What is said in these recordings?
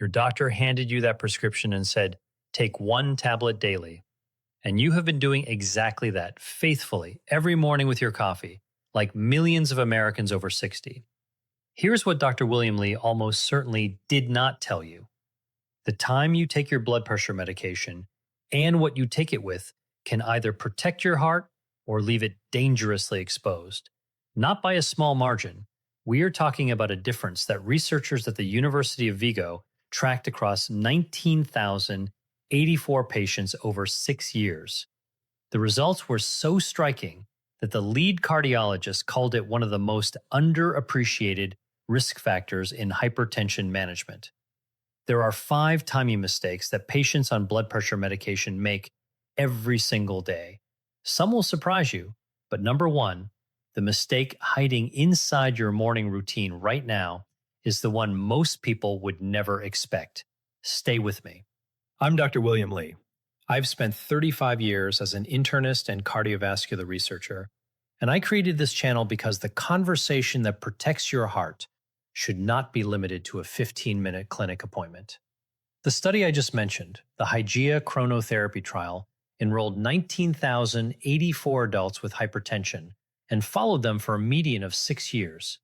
Your doctor handed you that prescription and said, take one tablet daily. And you have been doing exactly that, faithfully, every morning with your coffee, like millions of Americans over 60. Here's what Dr. William Li almost certainly did not tell you. The time you take your blood pressure medication and what you take it with can either protect your heart or leave it dangerously exposed. Not by a small margin. We are talking about a difference that researchers at the University of Vigo tracked across 19,084 patients over 6 years. The results were so striking that the lead cardiologist called it one of the most underappreciated risk factors in hypertension management. There are 5 timing mistakes that patients on blood pressure medication make every single day. Some will surprise you, but number 1, the mistake hiding inside your morning routine right now is the one most people would never expect. Stay with me. I'm Dr. William Li. I've spent 35 years as an internist and cardiovascular researcher, and I created this channel because the conversation that protects your heart should not be limited to a 15-minute clinic appointment. The study I just mentioned, the Hygeia chronotherapy trial, enrolled 19,084 adults with hypertension and followed them for a median of 6 years.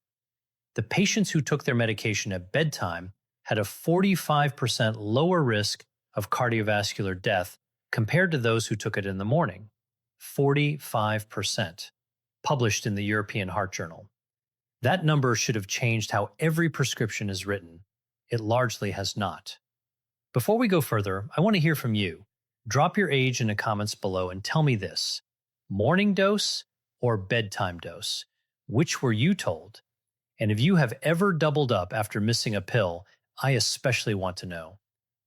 The patients who took their medication at bedtime had a 45% lower risk of cardiovascular death compared to those who took it in the morning. 45%. Published in the European Heart Journal. That number should have changed how every prescription is written. It largely has not. Before we go further, I want to hear from you. Drop your age in the comments below and tell me this. Morning dose or bedtime dose? Which were you told? And if you have ever doubled up after missing a pill, I especially want to know.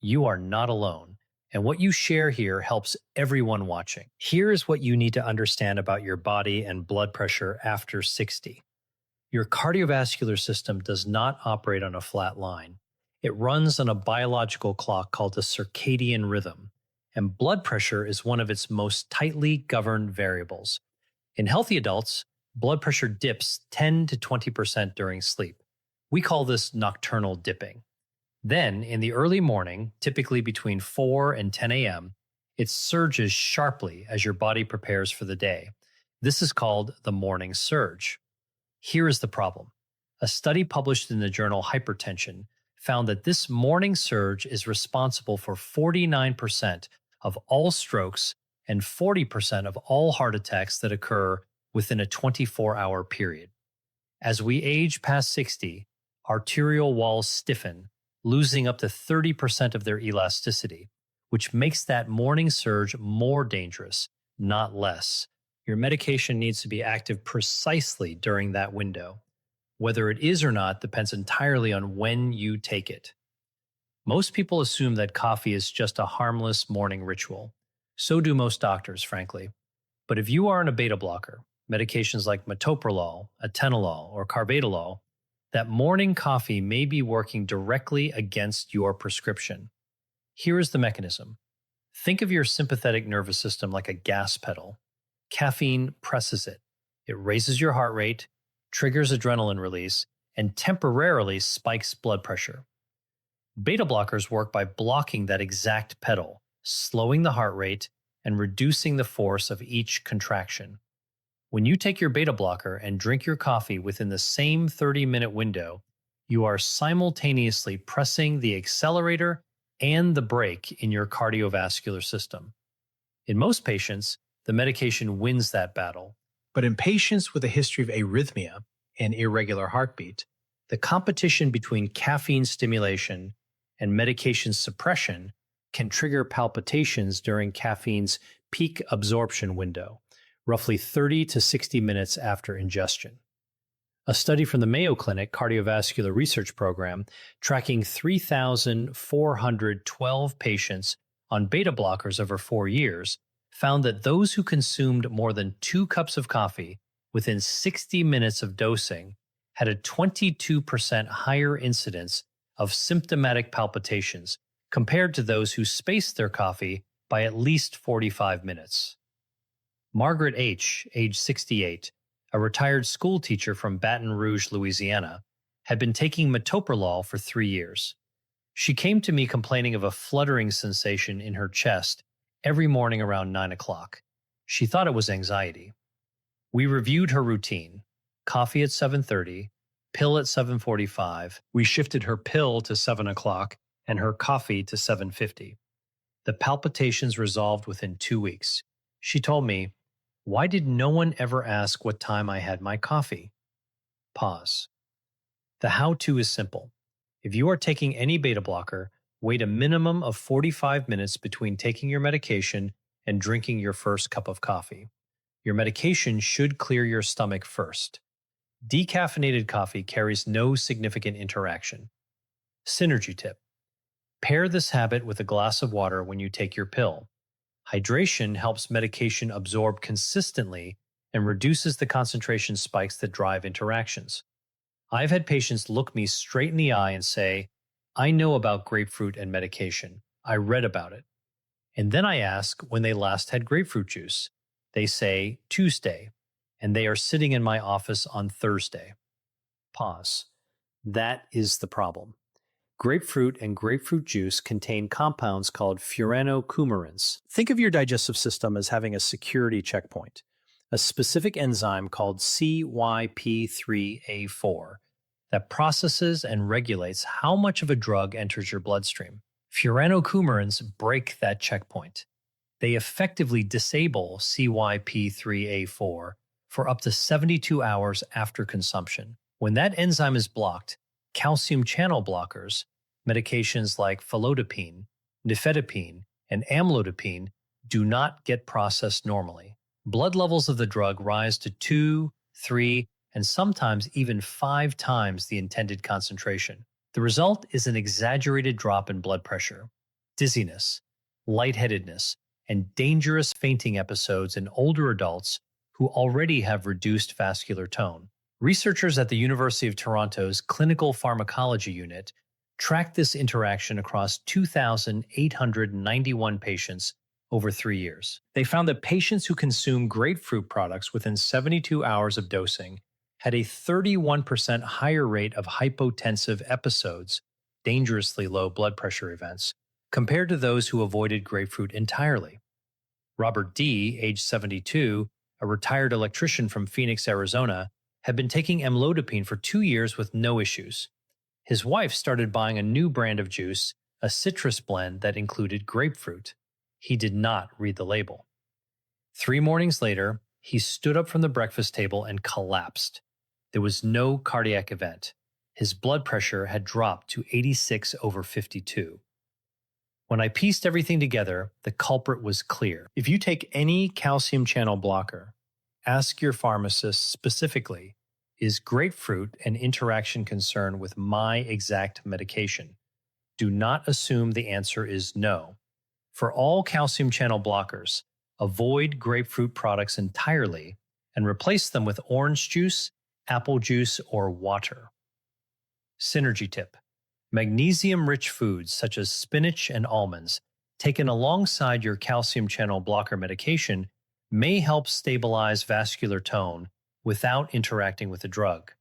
You are not alone, and what you share here helps everyone watching. Here is what you need to understand about your body and blood pressure after 60. Your cardiovascular system does not operate on a flat line. It runs on a biological clock called the circadian rhythm, and blood pressure is one of its most tightly governed variables. In healthy adults, blood pressure dips 10 to 20% during sleep. We call this nocturnal dipping. Then, in the early morning, typically between 4 and 10 a.m., it surges sharply as your body prepares for the day. This is called the morning surge. Here is the problem. A study published in the journal Hypertension found that this morning surge is responsible for 49% of all strokes and 40% of all heart attacks that occur within a 24-hour period. As we age past 60, arterial walls stiffen, losing up to 30% of their elasticity, which makes that morning surge more dangerous, not less. Your medication needs to be active precisely during that window. Whether it is or not depends entirely on when you take it. Most people assume that coffee is just a harmless morning ritual. So do most doctors, frankly. But if you are on a beta blocker, medications like metoprolol, atenolol, or carvedilol, that morning coffee may be working directly against your prescription. Here is the mechanism. Think of your sympathetic nervous system like a gas pedal. Caffeine presses it. It raises your heart rate, triggers adrenaline release, and temporarily spikes blood pressure. Beta blockers work by blocking that exact pedal, slowing the heart rate, and reducing the force of each contraction. When you take your beta blocker and drink your coffee within the same 30-minute window, you are simultaneously pressing the accelerator and the brake in your cardiovascular system. In most patients, the medication wins that battle. But in patients with a history of arrhythmia and irregular heartbeat, the competition between caffeine stimulation and medication suppression can trigger palpitations during caffeine's peak absorption window, roughly 30 to 60 minutes after ingestion. A study from the Mayo Clinic Cardiovascular Research Program, tracking 3,412 patients on beta blockers over 4 years, found that those who consumed more than 2 cups of coffee within 60 minutes of dosing had a 22% higher incidence of symptomatic palpitations compared to those who spaced their coffee by at least 45 minutes. Margaret H., age 68, a retired school teacher from Baton Rouge, Louisiana, had been taking metoprolol for 3 years. She came to me complaining of a fluttering sensation in her chest every morning around 9 o'clock. She thought it was anxiety. We reviewed her routine. Coffee at 7:30, pill at 7:45. We shifted her pill to 7 o'clock and her coffee to 7:50. The palpitations resolved within 2 weeks. She told me, "Why did no one ever ask what time I had my coffee?" Pause. The how-to is simple. If you are taking any beta blocker, wait a minimum of 45 minutes between taking your medication and drinking your first cup of coffee. Your medication should clear your stomach first. Decaffeinated coffee carries no significant interaction. Synergy tip. Pair this habit with a glass of water when you take your pill. Hydration helps medication absorb consistently and reduces the concentration spikes that drive interactions. I've had patients look me straight in the eye and say, "I know about grapefruit and medication. I read about it." And then I ask when they last had grapefruit juice. They say Tuesday, and they are sitting in my office on Thursday. Pause. That is the problem. Grapefruit and grapefruit juice contain compounds called furanocoumarins. Think of your digestive system as having a security checkpoint, a specific enzyme called CYP3A4 that processes and regulates how much of a drug enters your bloodstream. Furanocoumarins break that checkpoint. They effectively disable CYP3A4 for up to 72 hours after consumption. When that enzyme is blocked, calcium channel blockers, medications like Amlodipine, nifedipine, and Amlodipine do not get processed normally. Blood levels of the drug rise to 2, 3, and sometimes even 5 times the intended concentration. The result is an exaggerated drop in blood pressure, dizziness, lightheadedness, and dangerous fainting episodes in older adults who already have reduced vascular tone. Researchers at the University of Toronto's Clinical Pharmacology Unit tracked this interaction across 2,891 patients over 3 years. They found that patients who consume grapefruit products within 72 hours of dosing had a 31% higher rate of hypotensive episodes, dangerously low blood pressure events, compared to those who avoided grapefruit entirely. Robert D., age 72, a retired electrician from Phoenix, Arizona, had been taking amlodipine for 2 years with no issues. His wife started buying a new brand of juice, a citrus blend that included grapefruit. He did not read the label. 3 mornings later, he stood up from the breakfast table and collapsed. There was no cardiac event. His blood pressure had dropped to 86/52. When I pieced everything together, the culprit was clear. If you take any calcium channel blocker, ask your pharmacist specifically, is grapefruit an interaction concern with my exact medication? Do not assume the answer is no. For all calcium channel blockers, avoid grapefruit products entirely and replace them with orange juice, apple juice, or water. Synergy tip. Magnesium-rich foods such as spinach and almonds, taken alongside your calcium channel blocker medication, may help stabilize vascular tone without interacting with the drug.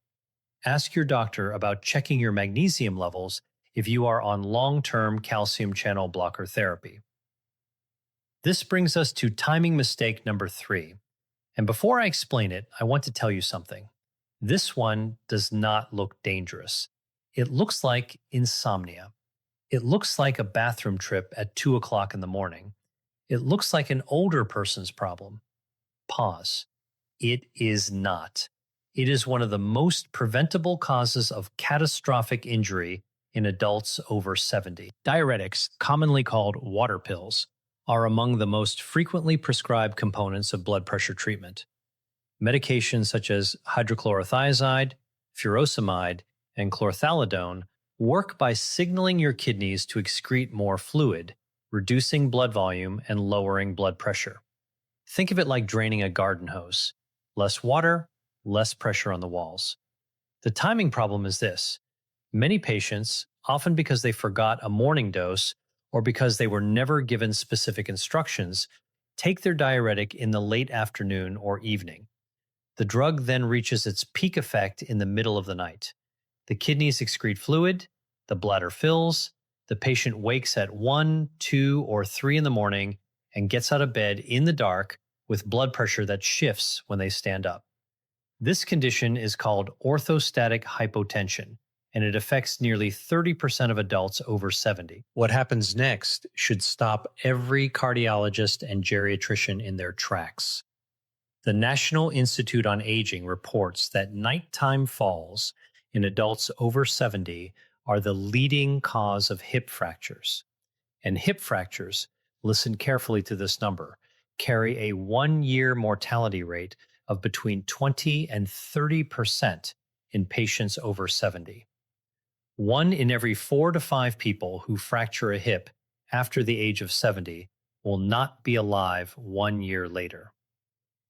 Ask your doctor about checking your magnesium levels if you are on long-term calcium channel blocker therapy. This brings us to timing mistake number 3. And before I explain it, I want to tell you something. This one does not look dangerous. It looks like insomnia. It looks like a bathroom trip at 2 o'clock in the morning. It looks like an older person's problem. Pause. It is not. It is one of the most preventable causes of catastrophic injury in adults over 70. Diuretics, commonly called water pills, are among the most frequently prescribed components of blood pressure treatment. Medications such as hydrochlorothiazide, furosemide, and chlorthalidone work by signaling your kidneys to excrete more fluid, reducing blood volume and lowering blood pressure. Think of it like draining a garden hose. Less water, less pressure on the walls. The timing problem is this. Many patients, often because they forgot a morning dose or because they were never given specific instructions, take their diuretic in the late afternoon or evening. The drug then reaches its peak effect in the middle of the night. The kidneys excrete fluid, the bladder fills, The patient wakes at 1, 2, or 3 in the morning and gets out of bed in the dark with blood pressure that shifts when they stand up. This condition is called orthostatic hypotension, and it affects nearly 30% of adults over 70. What happens next should stop every cardiologist and geriatrician in their tracks. The National Institute on Aging reports that nighttime falls in adults over 70 are the leading cause of hip fractures. And hip fractures, listen carefully to this number, carry a 1-year mortality rate of between 20 and 30% in patients over 70. 1 in every 4 to 5 people who fracture a hip after the age of 70 will not be alive 1 year later.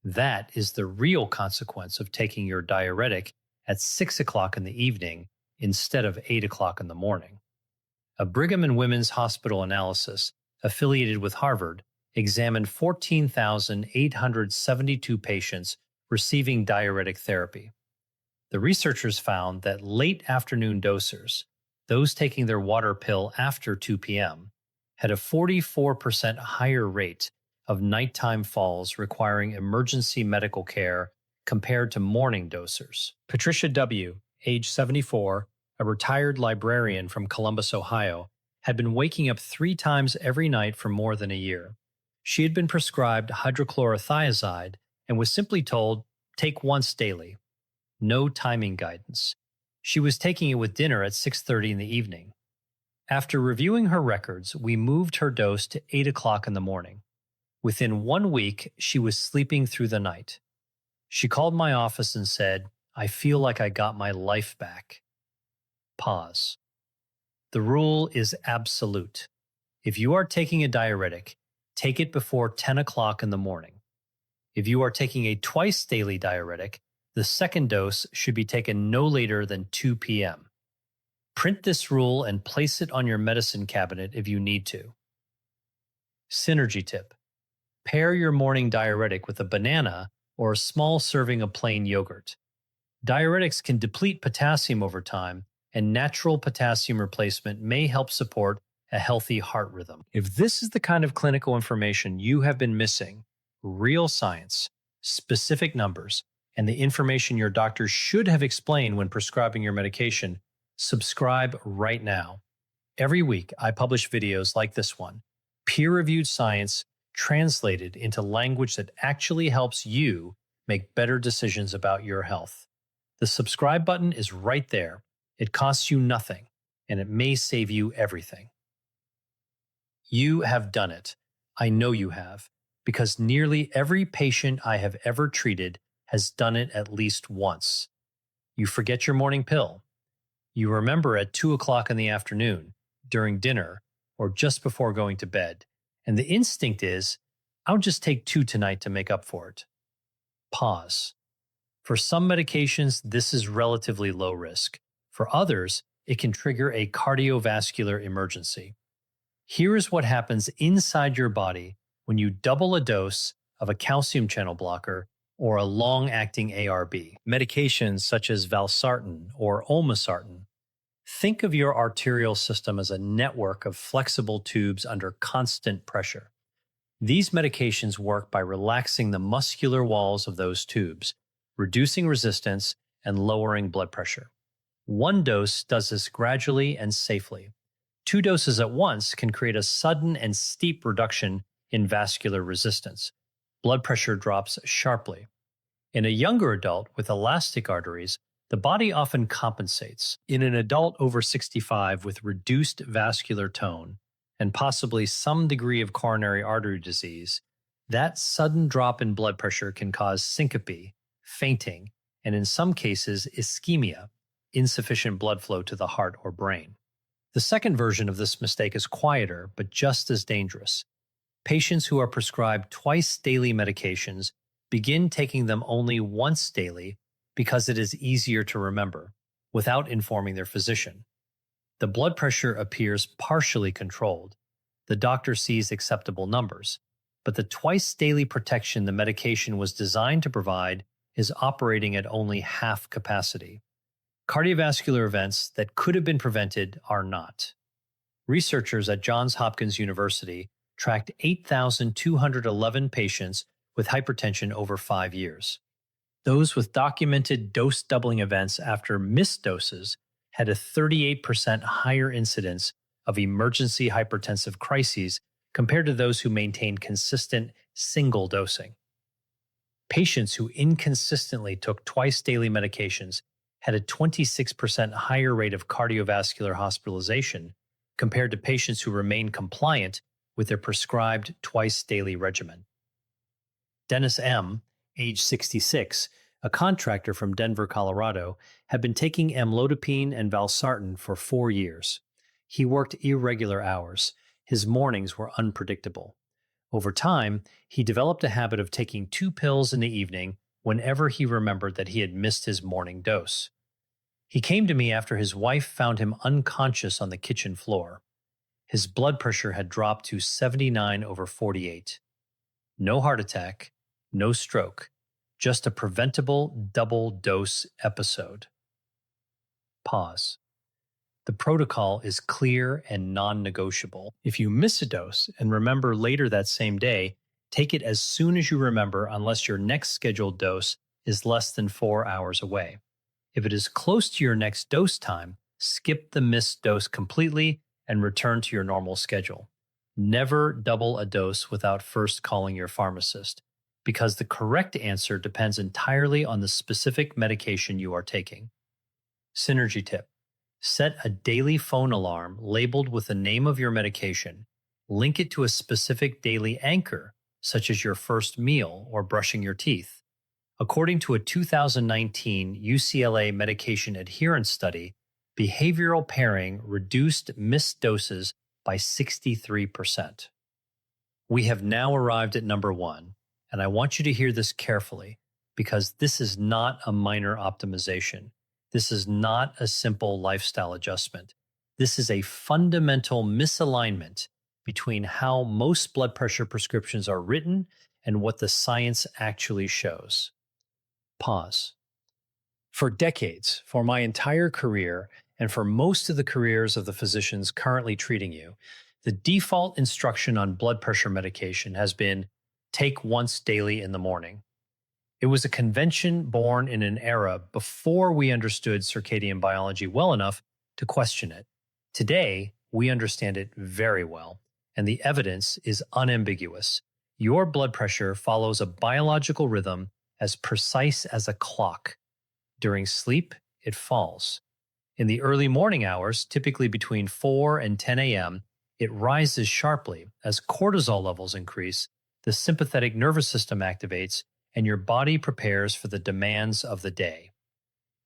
That is the real consequence of taking your diuretic at 6 o'clock in the evening instead of 8 o'clock in the morning. A Brigham and Women's Hospital analysis affiliated with Harvard examined 14,872 patients receiving diuretic therapy. The researchers found that late afternoon dosers, those taking their water pill after 2 p.m., had a 44% higher rate of nighttime falls requiring emergency medical care compared to morning dosers. Patricia W., age 74, a retired librarian from Columbus, Ohio, had been waking up 3 times every night for more than a year. She had been prescribed hydrochlorothiazide and was simply told, take once daily. No timing guidance. She was taking it with dinner at 6:30 in the evening. After reviewing her records, we moved her dose to 8 o'clock in the morning. Within 1 week, she was sleeping through the night. She called my office and said, I feel like I got my life back. Pause. The rule is absolute. If you are taking a diuretic, take it before 10 o'clock in the morning. If you are taking a twice daily diuretic, the second dose should be taken no later than 2 p.m. Print this rule and place it on your medicine cabinet if you need to. Synergy tip. Pair your morning diuretic with a banana or a small serving of plain yogurt. Diuretics can deplete potassium over time, and natural potassium replacement may help support a healthy heart rhythm. If this is the kind of clinical information you have been missing, real science, specific numbers, and the information your doctor should have explained when prescribing your medication, subscribe right now. Every week, I publish videos like this one, peer-reviewed science translated into language that actually helps you make better decisions about your health. The subscribe button is right there. It costs you nothing, and it may save you everything. You have done it. I know you have, because nearly every patient I have ever treated has done it at least once. You forget your morning pill. You remember at 2 o'clock in the afternoon, during dinner, or just before going to bed, and the instinct is, I'll just take 2 tonight to make up for it. Pause. For some medications, this is relatively low risk. For others, it can trigger a cardiovascular emergency. Here is what happens inside your body when you double a dose of a calcium channel blocker or a long-acting ARB. Medications such as Losartan or Olmesartan. Think of your arterial system as a network of flexible tubes under constant pressure. These medications work by relaxing the muscular walls of those tubes, reducing resistance and lowering blood pressure. 1 dose does this gradually and safely. 2 doses at once can create a sudden and steep reduction in vascular resistance. Blood pressure drops sharply. In a younger adult with elastic arteries, the body often compensates. In an adult over 65 with reduced vascular tone and possibly some degree of coronary artery disease, that sudden drop in blood pressure can cause syncope, fainting, and in some cases ischemia, insufficient blood flow to the heart or brain. The second version of this mistake is quieter but just as dangerous. Patients who are prescribed twice daily medications begin taking them only once daily because it is easier to remember, without informing their physician. The blood pressure appears partially controlled. The doctor sees acceptable numbers, but the twice daily protection the medication was designed to provide is operating at only half capacity. Cardiovascular events that could have been prevented are not. Researchers at Johns Hopkins University tracked 8,211 patients with hypertension over 5 years. Those with documented dose doubling events after missed doses had a 38% higher incidence of emergency hypertensive crises compared to those who maintained consistent single dosing. Patients who inconsistently took twice daily medications had a 26% higher rate of cardiovascular hospitalization compared to patients who remained compliant with their prescribed twice daily regimen. Dennis M., age 66, a contractor from Denver, Colorado, had been taking Amlodipine and Losartan for 4 years. He worked irregular hours. His mornings were unpredictable. Over time, he developed a habit of taking 2 pills in the evening whenever he remembered that he had missed his morning dose. He came to me after his wife found him unconscious on the kitchen floor. His blood pressure had dropped to 79/48. No heart attack, no stroke, just a preventable double dose episode. Pause. The protocol is clear and non-negotiable. If you miss a dose and remember later that same day, take it as soon as you remember unless your next scheduled dose is less than 4 hours away. If it is close to your next dose time, skip the missed dose completely and return to your normal schedule. Never double a dose without first calling your pharmacist, because the correct answer depends entirely on the specific medication you are taking. Synergy tip. Set a daily phone alarm labeled with the name of your medication. Link it to a specific daily anchor, such as your first meal or brushing your teeth. According to a 2019 UCLA medication adherence study, behavioral pairing reduced missed doses by 63%. We have now arrived at number 1, and I want you to hear this carefully because this is not a minor optimization. This is not a simple lifestyle adjustment. This is a fundamental misalignment between how most blood pressure prescriptions are written and what the science actually shows. Pause. For decades, for my entire career, and for most of the careers of the physicians currently treating you, the default instruction on blood pressure medication has been take once daily in the morning. It was a convention born in an era before we understood circadian biology well enough to question it. Today, we understand it very well, and the evidence is unambiguous. Your blood pressure follows a biological rhythm as precise as a clock. During sleep, it falls. In the early morning hours, typically between 4 and 10 a.m., it rises sharply as cortisol levels increase, the sympathetic nervous system activates, and your body prepares for the demands of the day.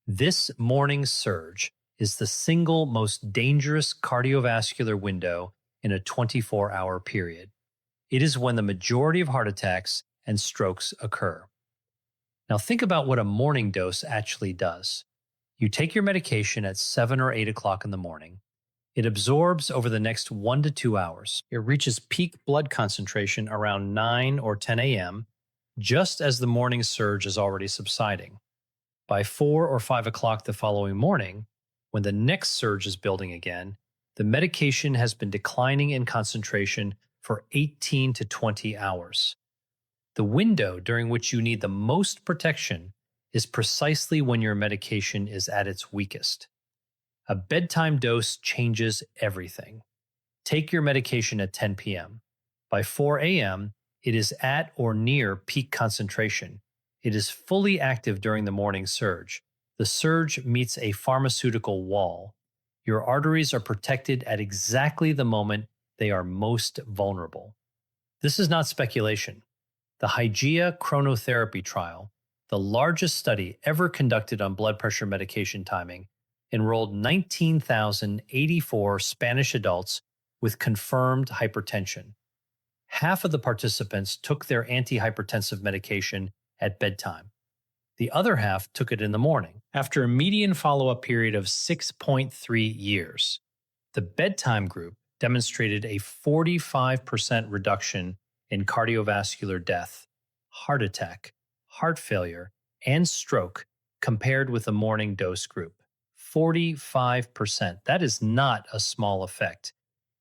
This morning surge is the single most dangerous cardiovascular window in a 24-hour period. It is when the majority of heart attacks and strokes occur. Now think about what a morning dose actually does. You take your medication at 7 or 8 o'clock in the morning. It absorbs over the next 1 to 2 hours. It reaches peak blood concentration around 9 or 10 a.m., just as the morning surge is already subsiding. By 4 or 5 o'clock the following morning, when the next surge is building again, the medication has been declining in concentration for 18 to 20 hours. The window during which you need the most protection is precisely when your medication is at its weakest. A bedtime dose changes everything. Take your medication at 10 p.m. By 4 a.m., it is at or near peak concentration. It is fully active during the morning surge. The surge meets a pharmaceutical wall. Your arteries are protected at exactly the moment they are most vulnerable. This is not speculation. The Hygeia chronotherapy trial, the largest study ever conducted on blood pressure medication timing, enrolled 19,084 Spanish adults with confirmed hypertension. Half of the participants took their antihypertensive medication at bedtime. The other half took it in the morning, after a median follow-up period of 6.3 years. The bedtime group demonstrated a 45% reduction in cardiovascular death, heart attack, heart failure, and stroke compared with the morning dose group. 45%. That is not a small effect.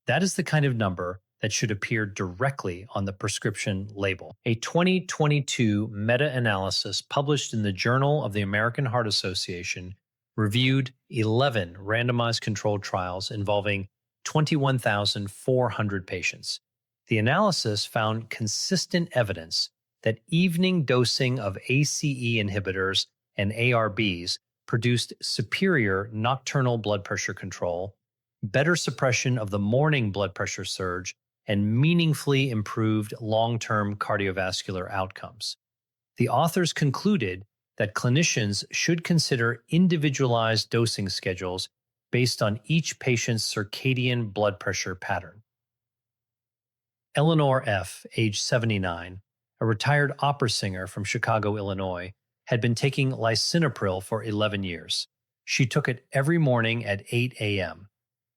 That is the kind of number that should appear directly on the prescription label. A 2022 meta-analysis published in the Journal of the American Heart Association reviewed 11 randomized controlled trials involving 21,400 patients. The analysis found consistent evidence that evening dosing of ACE inhibitors and ARBs produced superior nocturnal blood pressure control, better suppression of the morning blood pressure surge, and meaningfully improved long-term cardiovascular outcomes. The authors concluded that clinicians should consider individualized dosing schedules based on each patient's circadian blood pressure pattern. Eleanor F., age 79, a retired opera singer from Chicago, Illinois, had been taking Lisinopril for 11 years. She took it every morning at 8 a.m.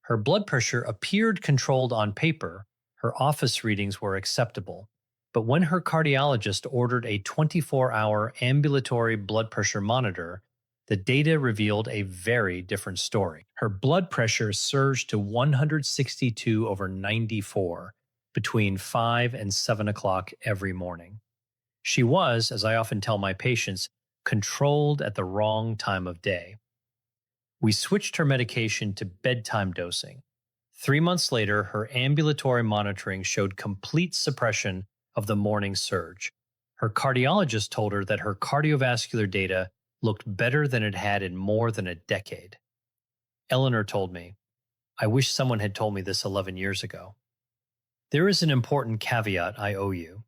Her blood pressure appeared controlled on paper, her office readings were acceptable, but when her cardiologist ordered a 24-hour ambulatory blood pressure monitor, the data revealed a very different story. Her blood pressure surged to 162/94 between 5 and 7 o'clock every morning. She was, as I often tell my patients, controlled at the wrong time of day. We switched her medication to bedtime dosing. 3 months later, her ambulatory monitoring showed complete suppression of the morning surge. Her cardiologist told her that her cardiovascular data looked better than it had in more than a decade. Eleanor told me, "I wish someone had told me this 11 years ago." There is an important caveat I owe you.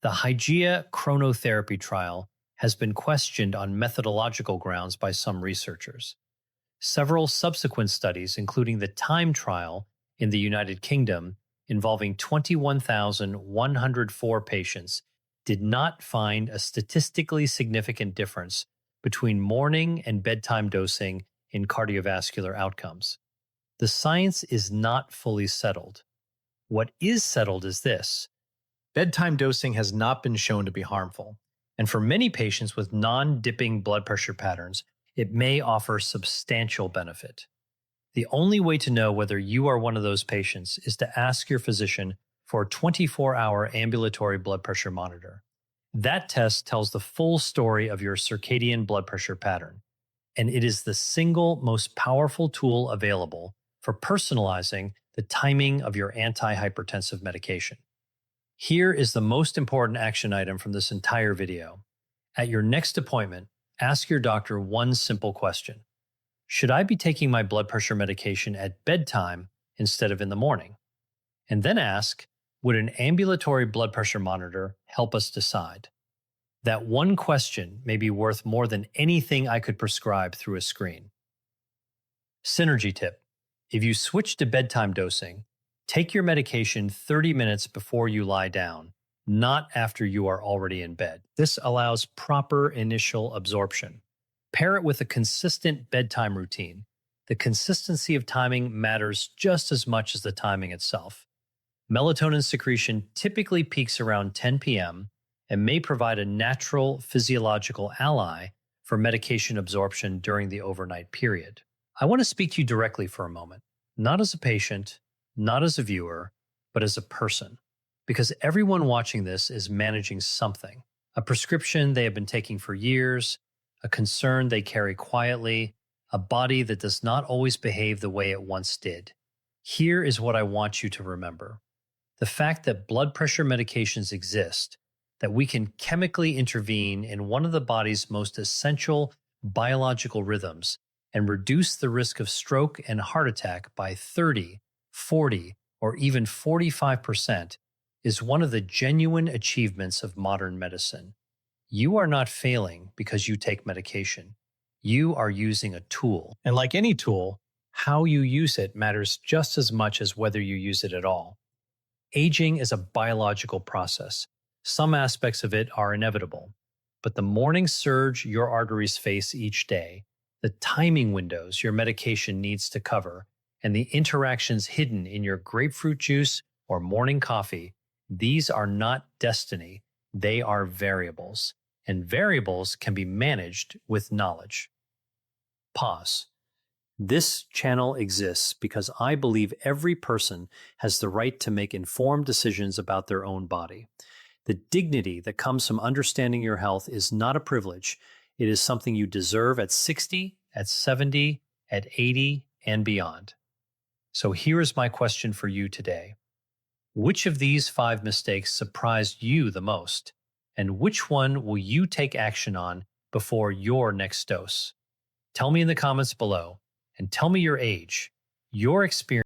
The Hygia chronotherapy trial has been questioned on methodological grounds by some researchers. Several subsequent studies, including the TIME trial in the United Kingdom involving 21,104 patients, did not find a statistically significant difference between morning and bedtime dosing in cardiovascular outcomes. The science is not fully settled. What is settled is this: bedtime dosing has not been shown to be harmful, and for many patients with non-dipping blood pressure patterns, it may offer substantial benefit. The only way to know whether you are one of those patients is to ask your physician for a 24-hour ambulatory blood pressure monitor. That test tells the full story of your circadian blood pressure pattern, and it is the single most powerful tool available for personalizing the timing of your antihypertensive medication. Here is the most important action item from this entire video. At your next appointment, ask your doctor one simple question. Should I be taking my blood pressure medication at bedtime instead of in the morning? And then ask, would an ambulatory blood pressure monitor help us decide? That one question may be worth more than anything I could prescribe through a screen. Synergy tip: if you switch to bedtime dosing, take your medication 30 minutes before you lie down, not after you are already in bed. This allows proper initial absorption. Pair it with a consistent bedtime routine. The consistency of timing matters just as much as the timing itself. Melatonin secretion typically peaks around 10 p.m. and may provide a natural physiological ally for medication absorption during the overnight period. I want to speak to you directly for a moment, not as a patient, not as a viewer, but as a person. Because everyone watching this is managing something, a prescription they have been taking for years, a concern they carry quietly, a body that does not always behave the way it once did. Here is what I want you to remember. The fact that blood pressure medications exist, that we can chemically intervene in one of the body's most essential biological rhythms and reduce the risk of stroke and heart attack by 30, 40, or even 45% is one of the genuine achievements of modern medicine. You are not failing because you take medication. You are using a tool. And like any tool, how you use it matters just as much as whether you use it at all. Aging is a biological process. Some aspects of it are inevitable. But the morning surge your arteries face each day, the timing windows your medication needs to cover, and the interactions hidden in your grapefruit juice or morning coffee, these are not destiny, they are variables. And variables can be managed with knowledge. Pause. This channel exists because I believe every person has the right to make informed decisions about their own body. The dignity that comes from understanding your health is not a privilege. It is something you deserve at 60, at 70, at 80, and beyond. So here is my question for you today. Which of these 5 mistakes surprised you the most? And which one will you take action on before your next dose? Tell me in the comments below and tell me your age, your experience.